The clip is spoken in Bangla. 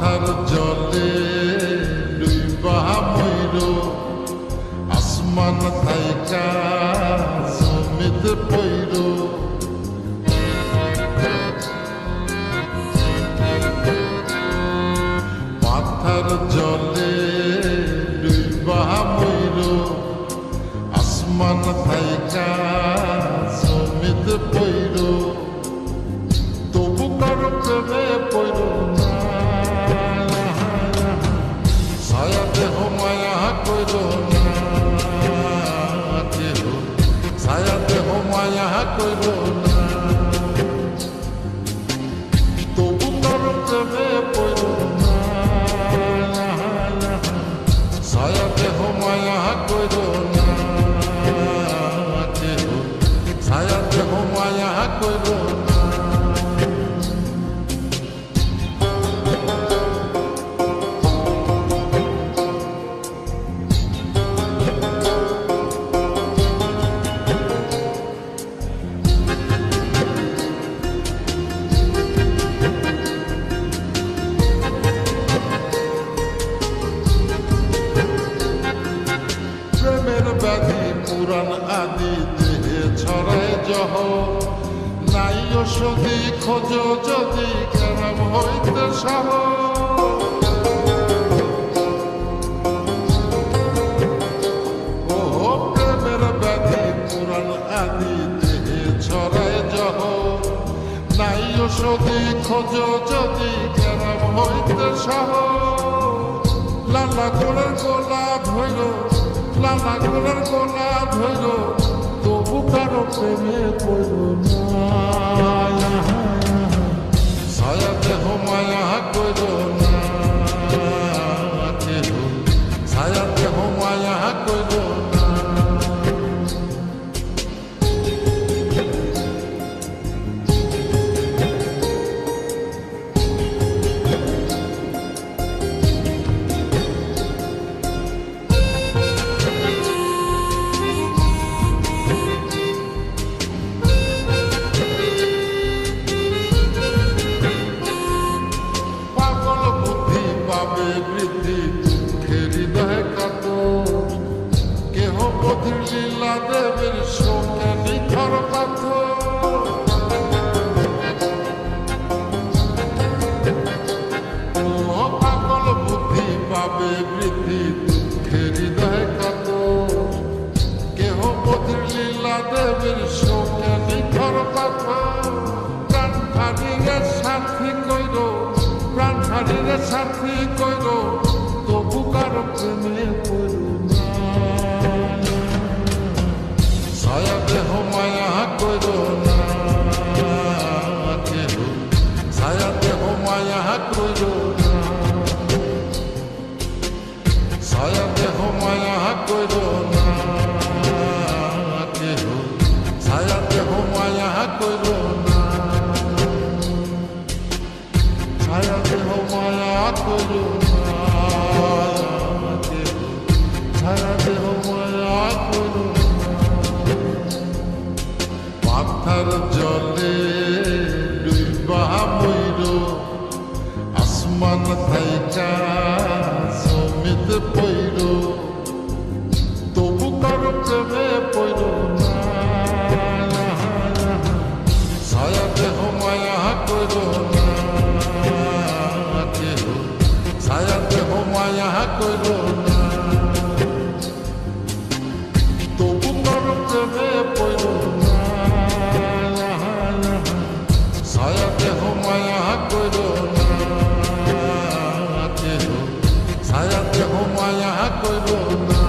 মাথার জলে ডুইবা মইর আসমান থাইকা জমিতে পইর মাথার জলে ডুইবা মইর আসমান থাইকা জমিতে পইর তবু কারো প্রেমে পইর না ছায়া দেহ মায়া কইর না কেহ ছায়া দেহ মায়া কইর না তবু কারো প্রেমে পইর না ছায়া দেহ মায়া কইর না কেহ ছায়া দেহ মায়া কইর না প্রেমের ব্যাধি পুরাণ আদি দেহে ছড়ায় জহ নাই ওষুধি খোঁজ যদি কেরাম হইতে সহ ও প্রেমের ব্যাধি পুরাণ আদি দেহে ছড়ায় জহ নাই ওষুধি খোঁজ যদি কেরাম হইতে সহ লালা গোলার গোলা ধৈর লালা গোলার গোলা ধৈর তবু কারো প্রেমে পড়ল না ছায়া দেহ মায়া কইর না কেহ ছায়া দেহ মায়া কইর না বৃদ্ধি দুঃখের হৃদয় কাত কেহ বধির লীলা দেবের শোকে নিখর পাথর পাগল বুদ্ধি পাবে বৃদ্ধি দুঃখের হৃদয় কাত কেহ বধির লীলা দেবের শোকে নিখর পাথর প্রাণ হারিয়ে সাথী কইর প্রাণ হারিয়ে সাথী কইর তবু কারো প্রেমে পড়ল না ছায়া দেহ মায়া কইর না কেহ ছায়া দেহ মায়া কইর না ছায়া দেহ মায়া কইর না কেহ ছায়া দেহ মায়া কইর না ছায়া দেহ মায়া কইর না কেহ ছায়া দেহ মায়া কইর না মাথার জলে ডুইবা মইর আসমান থাইকা জমিতে পইর তবু কারো প্রেমে পইর না ছায়া দেহ মায়া কইর না কেহ ছায়া দেহ মায়া কইর না তবু কারো প্রেমে পইর না ছায়া দেহ মায়া কইর না কেহ ছায়া দেহ মায়া কইর না